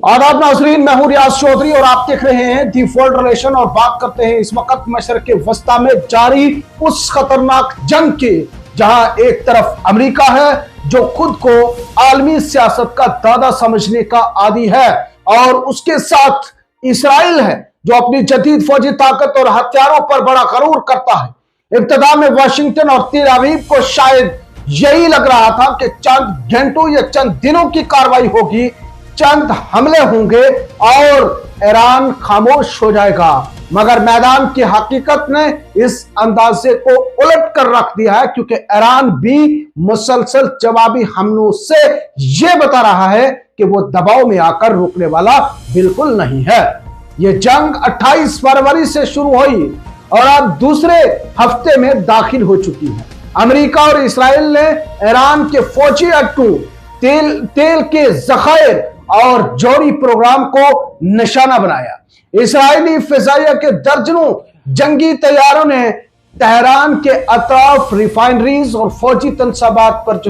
आदाब नाज़रीन, मैं हूं रियाज चौधरी और आप देख रहे हैं दी वर्ल्ड रिलेशन। और बात करते हैं इस वक्त मशरक़ वस्ता में जारी उस खतरनाक जंग की, जहां एक तरफ अमेरिका है जो खुद को आलमी सियासत का दादा समझने का आदी है, और उसके साथ इसराइल है जो अपनी जदीद फौजी ताकत और हथियारों पर बड़ा गरूर करता है। इब्तिदा में वाशिंगटन और तेल अवीव को शायद यही लग रहा था कि चंद घंटों या चंद दिनों की कार्रवाई होगी, चंद हमले होंगे और ईरान खामोश हो जाएगा, मगर मैदान की हकीकत ने इस अंदाजे को उलट कर रख दिया है, क्योंकि ईरान भी मुसलसल जवाबी हमलों से यह बता रहा है कि वो दबाव में आकर रुकने वाला बिल्कुल नहीं है। यह जंग 28 फरवरी से शुरू हुई और अब दूसरे हफ्ते में दाखिल हो चुकी है। अमेरिका और इसराइल ने ईरान के फौजी अड्डों, तेल के जखायर और जौहरी प्रोग्राम को निशाना बनाया। इसराइली फिजाइया के दर्जनों जंगी तैयारों ने तेहरान के अतराफ रिफाइनरीज और फौजी तनसाबात पर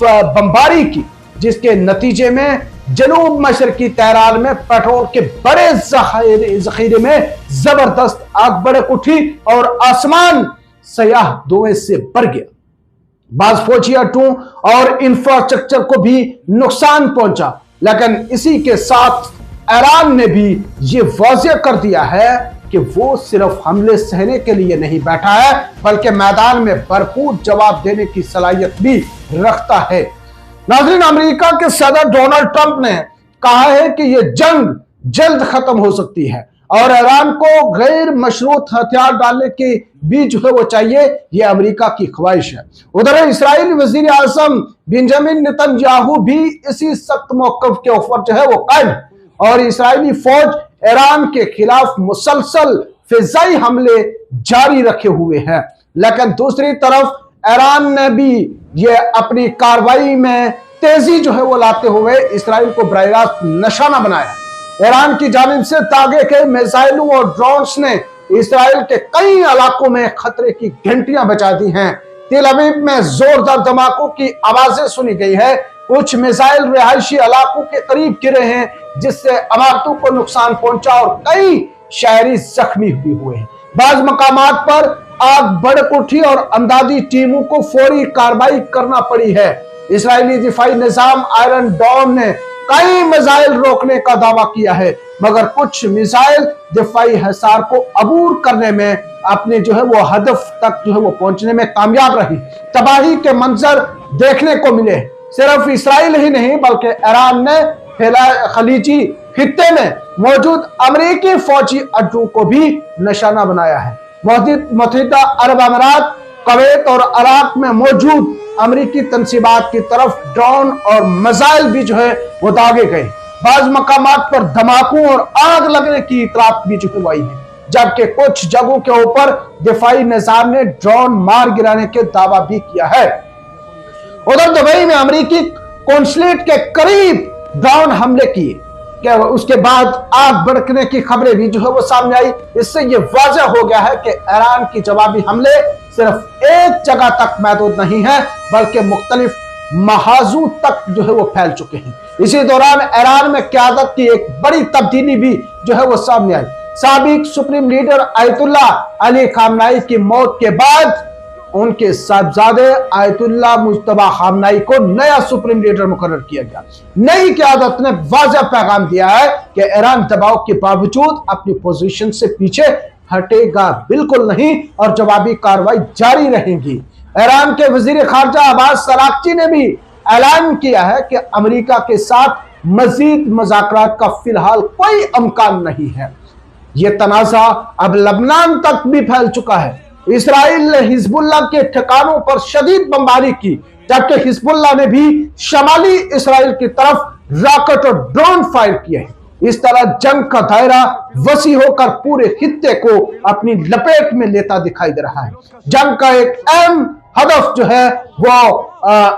बमबारी की, जिसके नतीजे में जनूब मशरकी तेहरान में पेट्रोल के बड़े जखीरे में जबरदस्त आग भड़क उठी और आसमान सयाह धुएं से भर गया। बाज फौजी अड्डों और इंफ्रास्ट्रक्चर को भी नुकसान पहुंचा, लेकिन इसी के साथ ईरान ने भी ये वाज़ेह कर दिया है कि वो सिर्फ हमले सहने के लिए नहीं बैठा है, बल्कि मैदान में भरपूर जवाब देने की सलाहियत भी रखता है। नाज़रीन, अमेरिका के सदर डोनाल्ड ट्रंप ने कहा है कि यह जंग जल्द खत्म हो सकती है और ईरान को गैर मशरूत हथियार डालने के भी वो चाहिए, यह अमेरिका की ख्वाहिश है। उधर इस्राएली वजीर आज़म बेंजामिन नेतन्याहू भी इसी सख्त मौक़िफ़ के ऊपर वो कायम है और इस्राएली फौज ईरान के खिलाफ मुसलसल फिजाई हमले जारी रखे हुए हैं। लेकिन दूसरी तरफ ईरान ने भी ये अपनी कार्रवाई में तेजी वो लाते हुए इसराइल को बराह रास्त निशाना बनाया। ईरान की जानिब से तागे के मिसाइलों और ड्रोन्स ने इसराइल के कई इलाकों में खतरे की घंटियां बजा दी हैं। तेल अवीव में जोरदार धमाकों की आवाजें सुनी गई है। कुछ मिसाइल रिहायशी इलाकों के करीब गिरे हैं, जिससे इमारतों को नुकसान पहुंचा और कई शहरी जख्मी भी हुए हैं। बाज मकामात पर आग भड़क उठी और अमदादी टीमों को फौरी कार्रवाई करना पड़ी है। इसराइली दिफाई निजाम आयरन डोम ने कई मिसाइल रोकने का दावा किया है, मगर कुछ मिसाइल दिफाई हिसार को अबूर करने में अपने वो हदफ तक वो पहुंचने में कामयाब रही। तबाही के मंजर देखने को मिले। सिर्फ इसराइल ही नहीं, बल्कि ईरान ने खलीजी खित्ते में मौजूद अमेरिकी फौजी अड्डों को भी निशाना बनाया है। मुत्तहिदा अरब अमीरात, कुवैत और इराक में मौजूद अमेरिकी तनसीबात की तरफ ड्रोन और मिसाइल भी वो दागे गए। बाज मकामात पर धमाकों और आग लगने की इतलात भी आई है, जबकि कुछ जगहों के ऊपर दिफाई निजाम ने ड्रोन मार गिराने के दावा भी किया है। उधर दुबई में अमेरिकी कौंसलेट के करीब ड्रोन हमले किए, उसके बाद आग भड़कने की खबरें भी वो सामने आई। इससे ये वाज़ेह हो गया है कि ईरान की जवाबी हमले सिर्फ एक जगह तक महदूद नहीं है, बल्कि मुख्तलिफ महाजों तक वो फैल चुके हैं। इसी दौरान ईरान में क़यादत की एक बड़ी तब्दीली भी वो सामने आई। साबिक सुप्रीम लीडर आयतुल्ला अली खामनाई की मौत के बाद उनके साहबजादे आयतुल्ला मुज्तबा खामनाई को नया सुप्रीम लीडर मुकर्रर किया गया। नई क़यादत ने वाज़ेह पैगाम दिया है कि ईरान दबाव के बावजूद अपनी पोजीशन से पीछे हटेगा बिल्कुल नहीं और जवाबी कार्रवाई जारी रहेगी। ईरान के वजीर खारजा अब्बास अरागची ने भी ऐलान किया है कि अमेरिका के साथ मजीद मुज़ाकरात का फिलहाल कोई इम्कान नहीं है। यह तनाज़ा अब लबनान तक भी फैल चुका है। इसराइल ने हिजबुल्लाह के ठिकानों पर शदीद बमबारी की, जबकि हिजबुल्लाह ने भी शमाली इसराइल की तरफ रॉकेट और ड्रोन फायर किए हैं। इस तरह जंग का दायरा वसी होकर पूरे खित्ते को अपनी लपेट में लेता दिखाई दे रहा है। जंग का एक अहम हदफ वो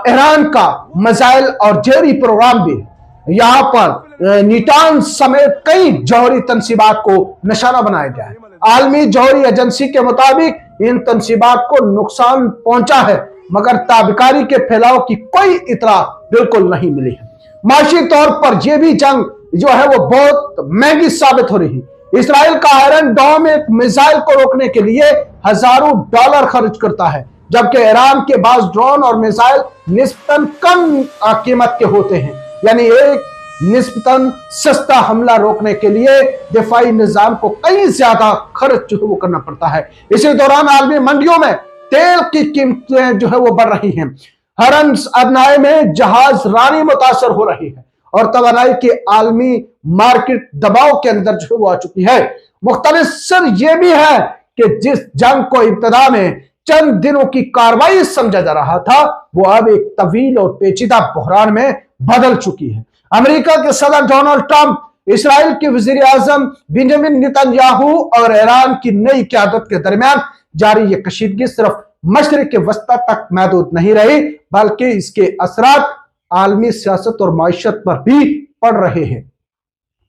ईरान का मिसाइल और जौहरी प्रोग्राम भी। यहाँ पर नीटान समेत कई जौहरी तनसीबात को निशाना बनाया गया है। आलमी जौहरी एजेंसी के मुताबिक इन तनसीबात को नुकसान पहुंचा है, मगर ताबकारी के फैलाव की कोई इतला बिल्कुल नहीं मिली है। माशी तौर पर यह भी जंग जो है वो बहुत महंगी साबित हो रही है। इसराइल का आयरन डोम एक मिसाइल को रोकने के लिए हजारों डॉलर खर्च करता है, जबकि ईरान के पास ड्रोन और मिसाइल निस्बतन कम कीमत के होते हैं। यानी एक निस्बतन सस्ता हमला रोकने के लिए दिफाई निजाम को कई ज्यादा खर्च जो है वो करना पड़ता है। इसी दौरान आलमी मंडियों में तेल की कीमतें जो है वो बढ़ रही हैं। हरम्स अदनाए में जहाज रानी मुतासर हो रही है और तवानाई की आलमी मार्केट दबाव के अंदर जो है वो आ चुकी है। मुख्तलिसर यह भी है कि जिस जंग को इब्तदा में चंद दिनों की कार्रवाई समझा जा रहा था, वो अब एक तवील और पेचीदा बहरान में बदल चुकी है। अमेरिका के सदर डोनाल्ड ट्रंप, इसराइल के वजीर आजम बेंजामिन नेतन्याहू और ईरान की नई क़यादत के दरमियान जारी ये कशीदगी सिर्फ मशरिक़ वस्ता तक महदूद नहीं रही, बल्कि इसके असरात आलमी सियासत और माइशत पर भी पड़ रहे हैं।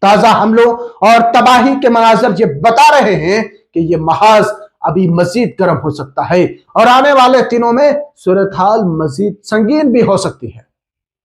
ताजा हमलों और तबाही के मनाजर ये बता रहे हैं कि ये महाज अभी मजीद गर्म हो सकता है और आने वाले दिनों में सूरत हाल मजीद संगीन भी हो सकती है।